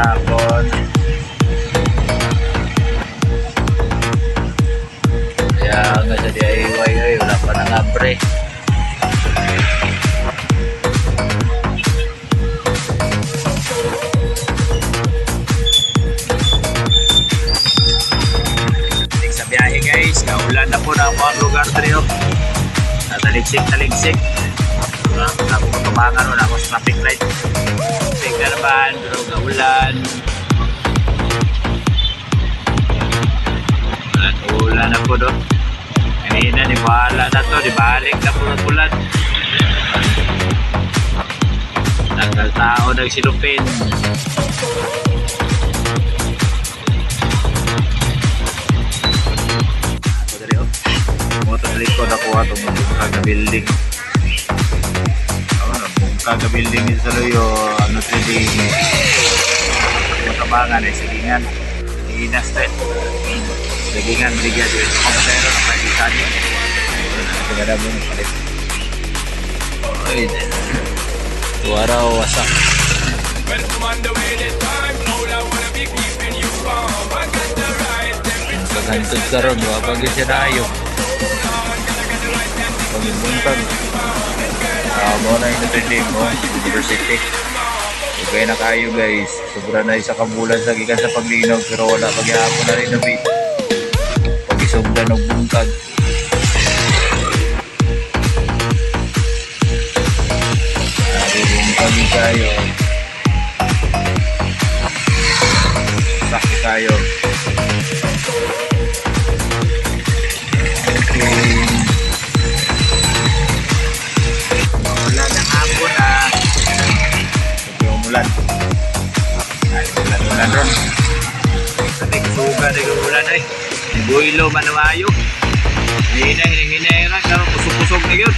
hapon. Kaya nga sa DIY ay wala pa nang abre. Sa biyahe guys, kaulan na po na ang mga lugar dito. Taligsik. Ako matubangan mo na ako sa traffic light. Tingnan naman, pero kaulan. Ulan na po doon. Kanina, di bahala na to. Di balik na po ng ulan. Tagal tao nagsilupin. Ako dari o. Moto sa likod ako itong bungkag na building. Bungkag na building sa Loyo. Ano trading? Matabangan ay sigingan. Siginas din. Dagingan bigyan din. Komputero na pag-isa niyo. Nagagada mo yung palit. Oy, waraw wasak. Pagantod ka ron, wapagin siya na ayaw. Pag-buntag. Mo na yung trending mo, university. Okay na kayo guys. Sobra na isa kabulan sa gikan sa paglinaw pero wala paghihapon na rin na beat. Pag-isugdan ng buntag. Buntag kayo. Sakit kayo. Wala ng hapon na. Umulan. Ay, ulan ron. Sabi suga na yung ulan ay. Ibuilo manuayo. Hinay-hinay pero kusog-kusog na yun.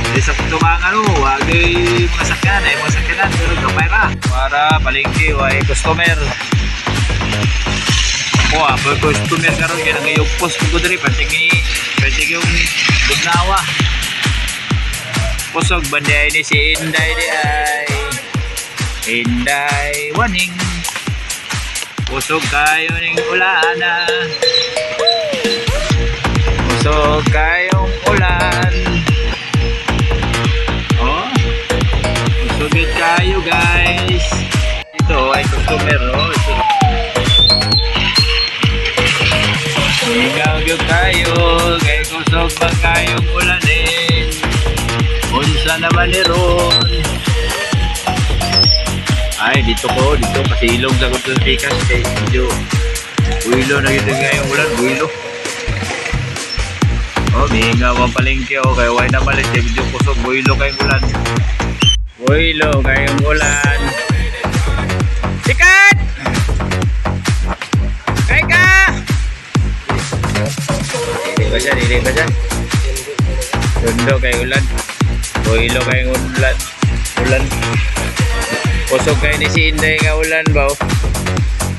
Hindi sa tumangan o, wag ay mga sakyan ay mga sakyanan pero gamay ka. Para palengke o ay customer. Ako pag customer ka rin yan ang iyong post ko dali. Pating yung bugnawa. Kusog banday ni si Inday di ay. Inday waning. Kusog kayo ning ulana. Kusog kayong ulan. Oh, kusugit kayo guys. Ito ay customer oh. Ingaw yung kayo. Kay kusog pa kayong ulanin. Unsa naman ni ron. Ay, dito pasilong sa Kutulikas kay medyo builo na yun ngayong ulan, builo. Oh, mihinga mo palengke o kaya why na malit eh, medyo kusog, builo kayong ulan. Builo kayong ulan. Sikat! Kay ka! Dili ba siya? Tundo kayong ulan. Builo kayong ulan. Kusog kayo ni si Inday nga ulan ba?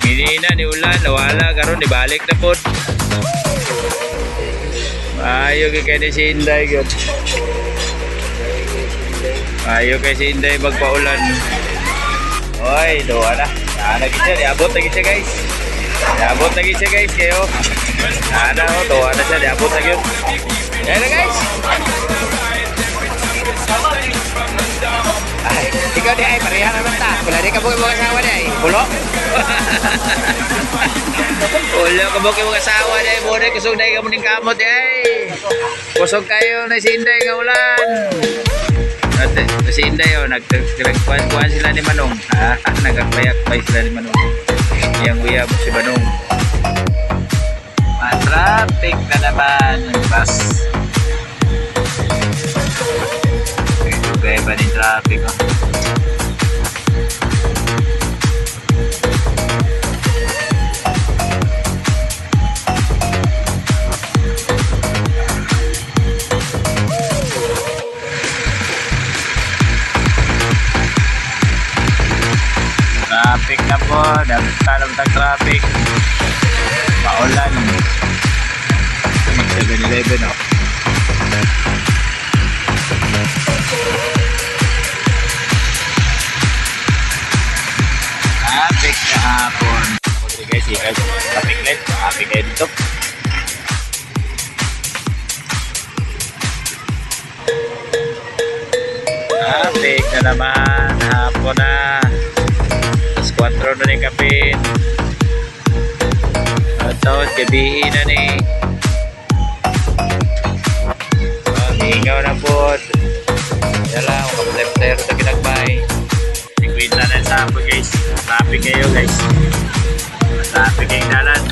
Minina ni ulan, nawala karon di balik na po. Ayaw kayo ni si Inday yun. Ayaw kayo si Inday magpaulan. Oy, doa na. Lagi siya, diabot lagi siya guys. Diabot lagi siya guys kayo. Doa na siya, diabot lagi yun. Yan na guys. Ay, ikaw di ay pareha naman ta. Wala di ka buki mga asawa di ay. Pulo? Pulo ka buki mga asawa di ay. Muna kusog na ikaw muning kamot di ay. Kusog kayo na si Inday nga ulan. At si Inday o, nagkuhan sila ni Manong. Nagpayak-pay sila ni Manong. Yang uyab si Manong. Traffic na naman ng bus. Kaya ba ng traffic oh. Traffic na po, dapat ng traffic. Paulan. 7-Eleven oh. traffic na hapon. Ako guys, traffic light. Traffic kayo dito. Traffic na naman. Hapon na. Alas 4 na ni kapin. Ito, gabihin na ni. Hingaw na po. Yan lang, kapatid ito ginagbay. Liquid na na sa hapon guys. Traffic kayo guys. Traffic kayong dalan.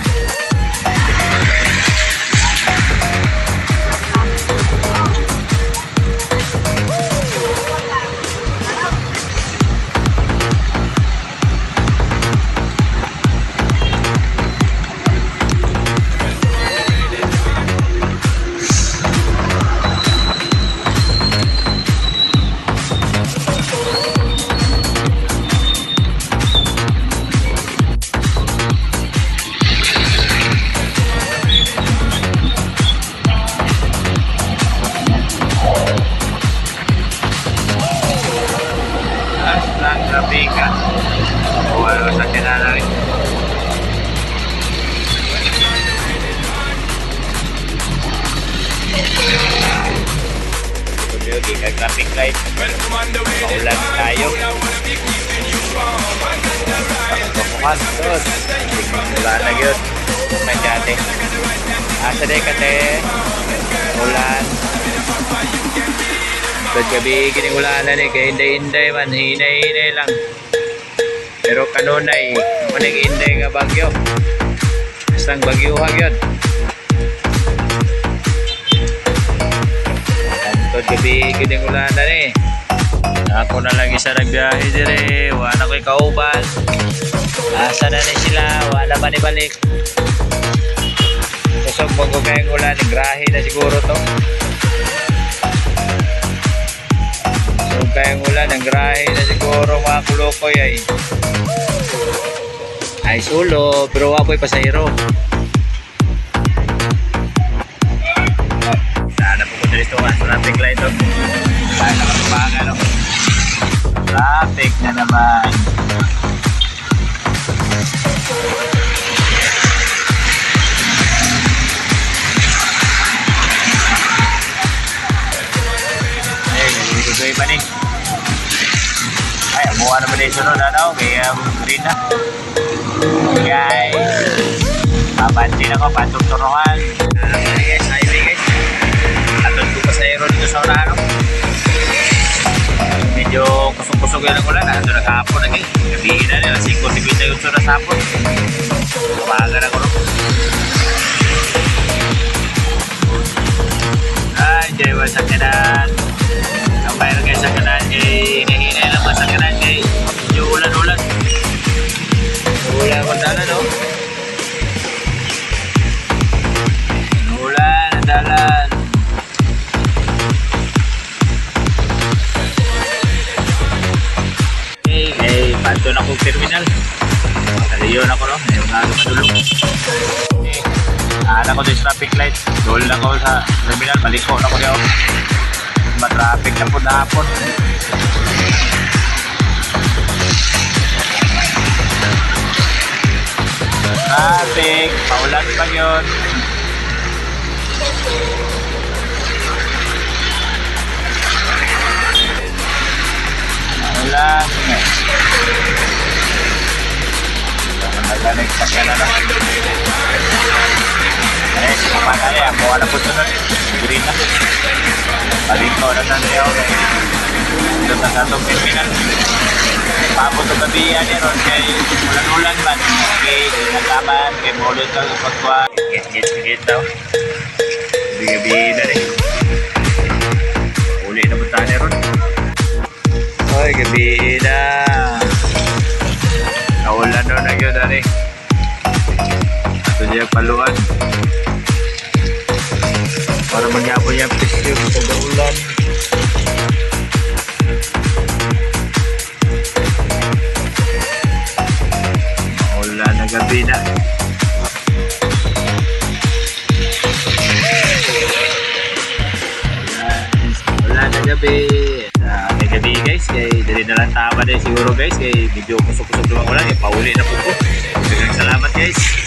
Traffic ka. Wala sa kinala rin. Tuloy, traffic light. Maulan tayo. Papukan. Wala na yun. Nandiyan. Asa day ka te. Ulan. Ba't gabi kining ulanan eh, kaya hinday-hinday man, hinay-hinay lang. Pero kanunay, manig hinday nga bagyo. Bastang bagyuhag yun. Ba't gabi kining ulanan eh. Ako na lang isa nagbiyahe dire, wala ko'y kauban. Asa na na sila, wala ba ni balik. Kusog mo ko kayong ulan, grahe na siguro to. Kayang ulan, ang grahe na siguro mga kulokoy ay sulo, pero wapoy pasahero. Sana po ko dito nga sa traffic light o. Paano nakapanga no? Traffic na naman. Ay, pa ni. Ay, amuha na ba na yung sunod, ano? Kaya green na. Guys, papansin ako, pantugturuhan. Guys, highway guys. Atod ko pa sa aero dito sa unahan. Medyo kusog-kusog yun ang ulan. Ito naghapon na guys. Gabihin na nila, 5:50 yung sunod sa hapon. Tumaga na ko. Ay, Jaiwan sa kanan. Ang bayan guys sa kanan kay hinahinay lang sa kanan kay yung ulan-ulan. Ulan ang dalan no? Ulan ang dalan. Hey, panto na kong terminal. Kaliyon ako no? May mga madulong. Anak ko din sa traffic light. Dol na ko sa terminal. Balik ko na ko diyo. Matraffic na po na hapon. Traffic, paulan pa yun. Paulan. Naganig sa kaya na. Eh, kumakaya. Ako na po sunod. Green na. Palito na nandiyaw. Ito na sa itong terminal. Pabot o gabi yan ron kay ulan-ulan man. Okay, naglaban. Kay mulot ka pagkuha. Get daw. Gabi na rin. Uli na punta na ron. Oy, gabi na. Naulan na yun na rin. Ito niya paluan. Para magyapon yung pisyo sa daulan. Maulan na gabi na. Wala na gabi. May gabi guys. guys. Kay dali na lang tama din siguro guys. Kay medyo kusok-kusok naman ulan. Kay pauli na po ko. Daghang salamat guys.